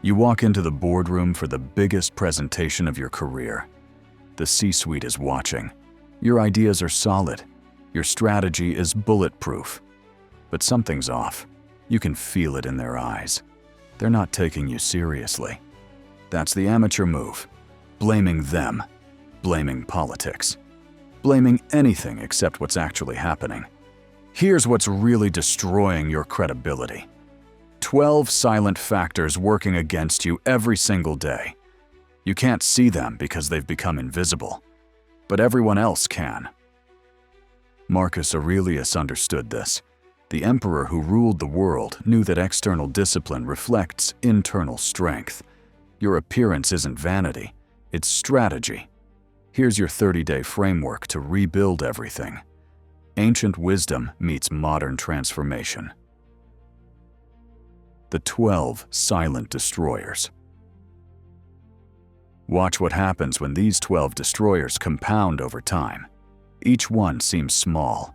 You walk into the boardroom for the biggest presentation of your career. The C-suite is watching. Your ideas are solid. Your strategy is bulletproof. But something's off. You can feel it in their eyes. They're not taking you seriously. That's the amateur move. Blaming them. Blaming politics. Blaming anything except what's actually happening. Here's what's really destroying your credibility. 12 silent factors working against you every single day. You can't see them because they've become invisible, but everyone else can. Marcus Aurelius understood this. The emperor who ruled the world knew that external discipline reflects internal strength. Your appearance isn't vanity, it's strategy. Here's your 30-day framework to rebuild everything. Ancient wisdom meets modern transformation. The 12 silent destroyers. Watch what happens when these 12 destroyers compound over time. Each one seems small.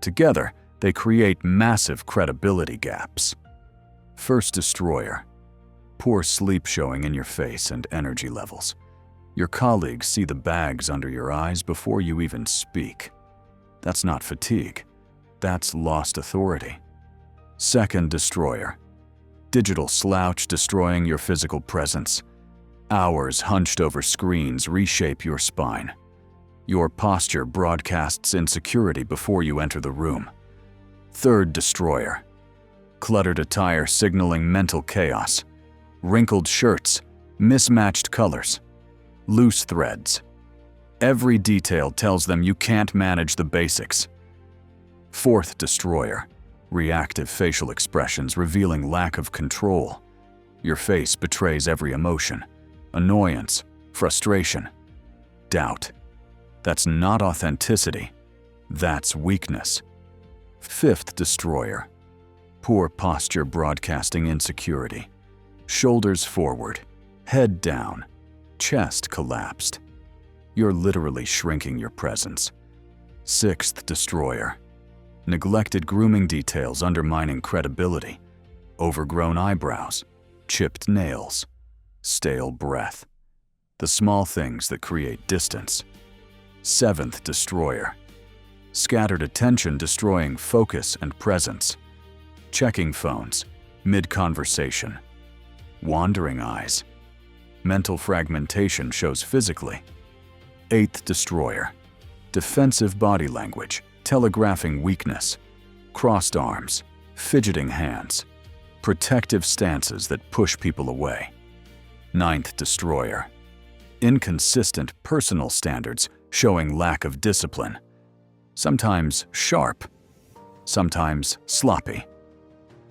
Together, they create massive credibility gaps. First destroyer. Poor sleep showing in your face and energy levels. Your colleagues see the bags under your eyes before you even speak. That's not fatigue. That's lost authority. Second destroyer. Digital slouch destroying your physical presence. Hours hunched over screens reshape your spine. Your posture broadcasts insecurity before you enter the room. Third destroyer. Cluttered attire signaling mental chaos. Wrinkled shirts, mismatched colors, loose threads. Every detail tells them you can't manage the basics. Fourth destroyer. Reactive facial expressions revealing lack of control. Your face betrays every emotion. Annoyance, frustration, doubt. That's not authenticity. That's weakness. Fifth destroyer. Poor posture broadcasting insecurity. Shoulders forward, head down, chest collapsed. You're literally shrinking your presence. Sixth destroyer. Neglected grooming details undermining credibility. Overgrown eyebrows, chipped nails, stale breath. The small things that create distance. Seventh destroyer. Scattered attention destroying focus and presence. Checking phones, mid-conversation. Wandering eyes. Mental fragmentation shows physically. Eighth destroyer. Defensive body language, telegraphing weakness. Crossed arms, fidgeting hands. Protective stances that push people away. Ninth destroyer. Inconsistent personal standards showing lack of discipline. Sometimes sharp, sometimes sloppy.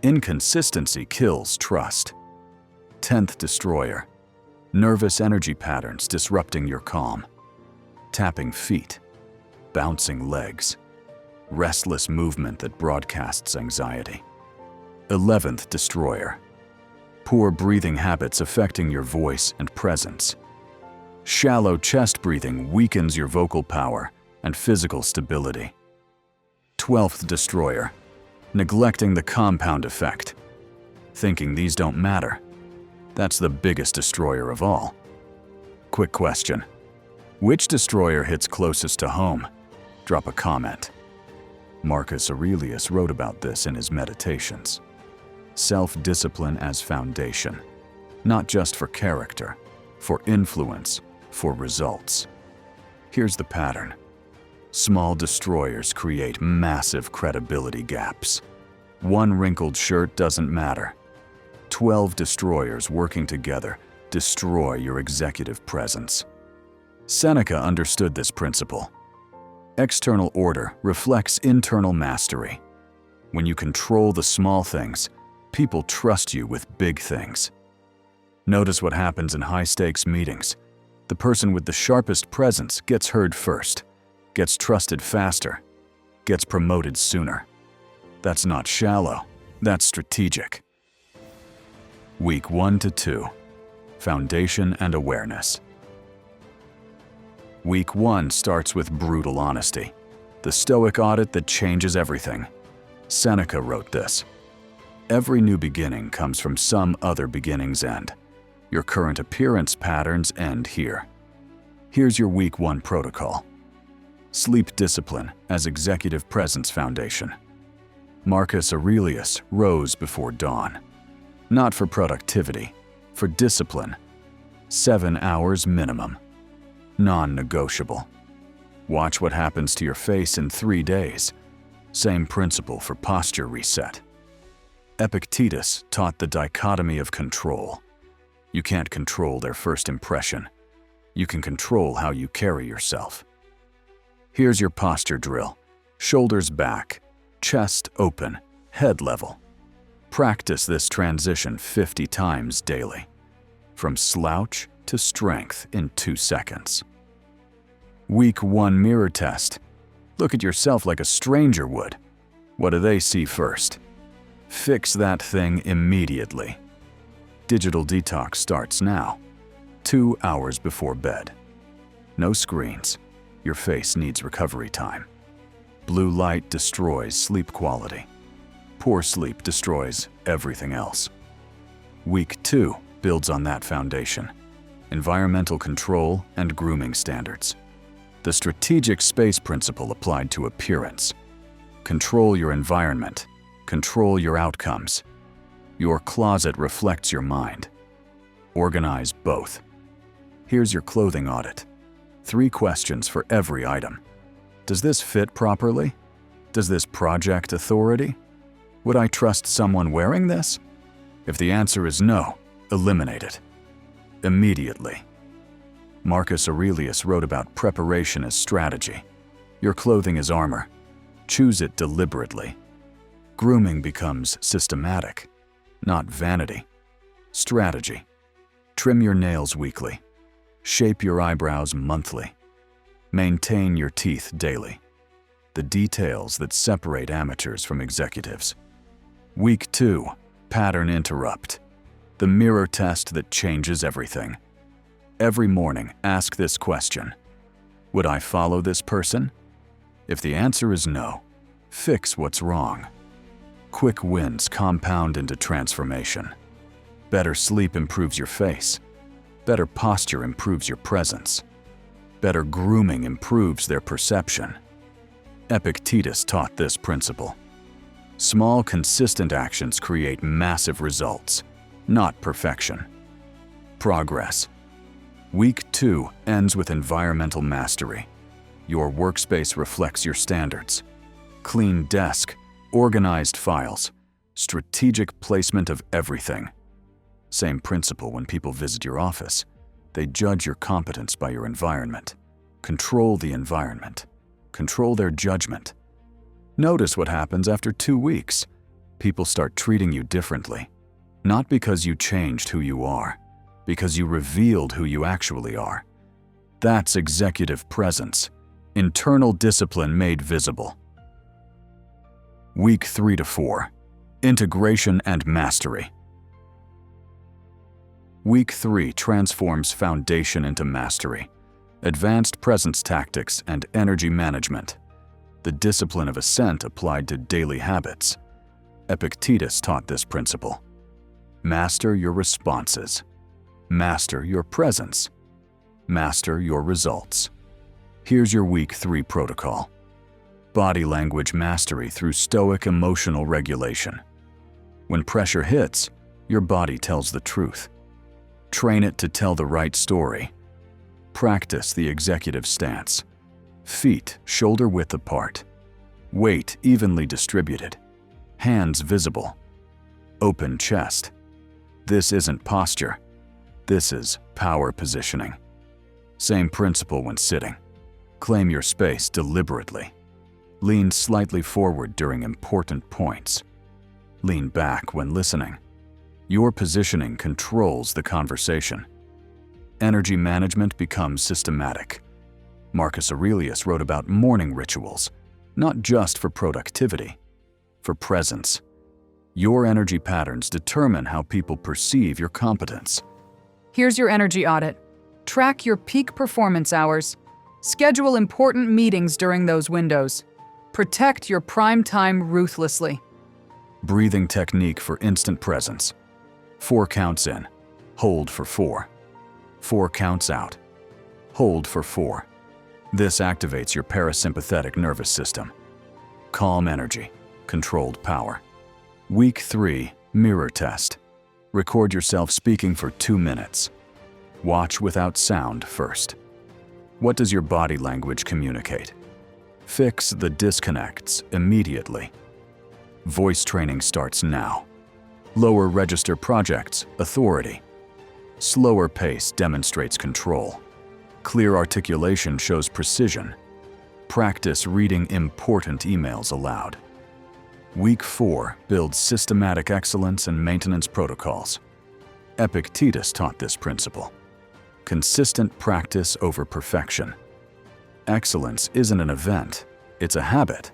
Inconsistency kills trust. 10th destroyer. Nervous energy patterns disrupting your calm. Tapping feet, bouncing legs. Restless movement that broadcasts anxiety. 11th destroyer. Poor breathing habits affecting your voice and presence. Shallow chest breathing weakens your vocal power and physical stability. 12th destroyer. Neglecting the compound effect. Thinking these don't matter. That's the biggest destroyer of all. Quick question. Which destroyer hits closest to home? Drop a comment. Marcus Aurelius wrote about this in his Meditations. Self-discipline as foundation. Not just for character, for influence, for results. Here's the pattern. Small destroyers create massive credibility gaps. One wrinkled shirt doesn't matter. 12 destroyers working together destroy your executive presence. Seneca understood this principle. External order reflects internal mastery. When you control the small things, people trust you with big things. Notice what happens in high-stakes meetings. The person with the sharpest presence gets heard first, gets trusted faster, gets promoted sooner. That's not shallow, that's strategic. Week 1 to 2. Foundation and awareness. Week 1 starts with brutal honesty. The Stoic audit that changes everything. Seneca wrote this. Every new beginning comes from some other beginning's end. Your current appearance patterns end here. Here's your Week 1 protocol. Sleep discipline as executive presence foundation. Marcus Aurelius rose before dawn. Not for productivity, for discipline. 7 hours minimum. Non-negotiable. Watch what happens to your face in 3 days. Same principle for posture reset. Epictetus taught the dichotomy of control. You can't control their first impression. You can control how you carry yourself. Here's your posture drill. Shoulders back, chest open, head level. Practice this transition 50 times daily. From slouch to strength in 2 seconds. Week 1 mirror test. Look at yourself like a stranger would. What do they see first? Fix that thing immediately. Digital detox starts now, 2 hours before bed. No screens. Your face needs recovery time. Blue light destroys sleep quality. Poor sleep destroys everything else. Week 2 builds on that foundation. Environmental control and grooming standards. The strategic space principle applied to appearance. Control your environment. Control your outcomes. Your closet reflects your mind. Organize both. Here's your clothing audit. 3 questions for every item. Does this fit properly? Does this project authority? Would I trust someone wearing this? If the answer is no, eliminate it. Immediately. Marcus Aurelius wrote about preparation as strategy. Your clothing is armor. Choose it deliberately. Grooming becomes systematic, not vanity. Strategy. Trim your nails weekly. Shape your eyebrows monthly. Maintain your teeth daily. The details that separate amateurs from executives. Week 2, pattern interrupt. The mirror test that changes everything. Every morning, ask this question. Would I follow this person? If the answer is no, fix what's wrong. Quick wins compound into transformation. Better sleep improves your face. Better posture improves your presence. Better grooming improves their perception. Epictetus taught this principle. Small, consistent actions create massive results, not perfection. Progress. Week 2 ends with environmental mastery. Your workspace reflects your standards. Clean desk, organized files, strategic placement of everything. Same principle when people visit your office. They judge your competence by your environment. Control the environment. Control their judgment. Notice what happens after 2 weeks. People start treating you differently. Not because you changed who you are, because you revealed who you actually are. That's executive presence. Internal discipline made visible. Week 3 to 4. Integration and mastery. Week 3 transforms foundation into mastery. Advanced presence tactics and energy management. The discipline of ascent applied to daily habits. Epictetus taught this principle. Master your responses. Master your presence. Master your results. Here's your Week 3 protocol. Body language mastery through Stoic emotional regulation. When pressure hits, your body tells the truth. Train it to tell the right story. Practice the executive stance. Feet shoulder-width apart. Weight evenly distributed. Hands visible. Open chest. This isn't posture. This is power positioning. Same principle when sitting. Claim your space deliberately. Lean slightly forward during important points. Lean back when listening. Your positioning controls the conversation. Energy management becomes systematic. Marcus Aurelius wrote about morning rituals, not just for productivity, for presence. Your energy patterns determine how people perceive your competence. Here's your energy audit. Track your peak performance hours. Schedule important meetings during those windows. Protect your prime time ruthlessly. Breathing technique for instant presence. 4 counts in. Hold for 4. 4 counts out. Hold for 4. This activates your parasympathetic nervous system. Calm energy. Controlled power. Week 3, mirror test. Record yourself speaking for 2 minutes. Watch without sound first. What does your body language communicate? Fix the disconnects immediately. Voice training starts now. Lower register projects, authority. Slower pace demonstrates control. Clear articulation shows precision. Practice reading important emails aloud. Week 4 builds systematic excellence and maintenance protocols. Epictetus taught this principle. Consistent practice over perfection. Excellence isn't an event, it's a habit.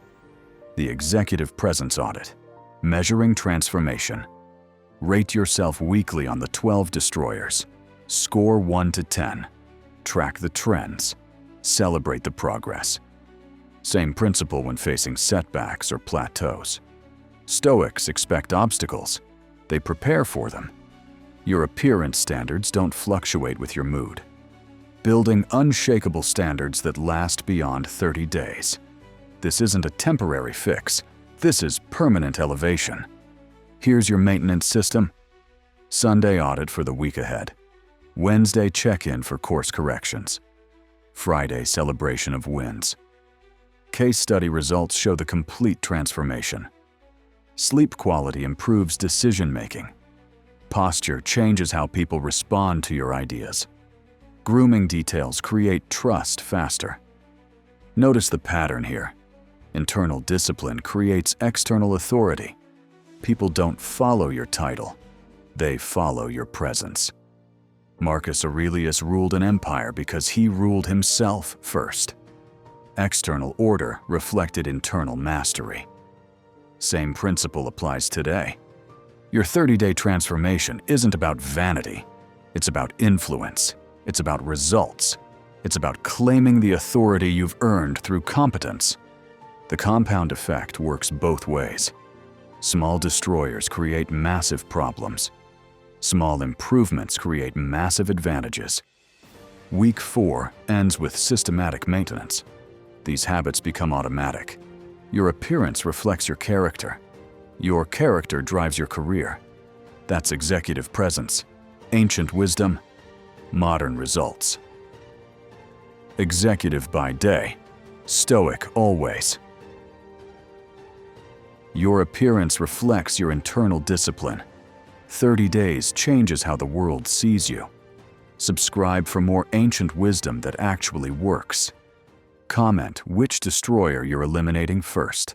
The executive presence audit. Measuring transformation. Rate yourself weekly on the 12 destroyers. Score 1 to 10. Track the trends. Celebrate the progress. Same principle when facing setbacks or plateaus. Stoics expect obstacles. They prepare for them. Your appearance standards don't fluctuate with your mood. Building unshakable standards that last beyond 30 days. This isn't a temporary fix. This is permanent elevation. Here's your maintenance system. Sunday audit for the week ahead. Wednesday check-in for course corrections. Friday celebration of wins. Case study results show the complete transformation. Sleep quality improves decision-making. Posture changes how people respond to your ideas. Grooming details create trust faster. Notice the pattern here. Internal discipline creates external authority. People don't follow your title. They follow your presence. Marcus Aurelius ruled an empire because he ruled himself first. External order reflected internal mastery. Same principle applies today. Your 30-day transformation isn't about vanity. It's about influence. It's about results. It's about claiming the authority you've earned through competence. The compound effect works both ways. Small destroyers create massive problems. Small improvements create massive advantages. Week 4 ends with systematic maintenance. These habits become automatic. Your appearance reflects your character. Your character drives your career. That's executive presence, ancient wisdom, modern results. Executive by day, stoic always. Your appearance reflects your internal discipline. 30 days changes how the world sees you. Subscribe for more ancient wisdom that actually works. Comment which destroyer you're eliminating first.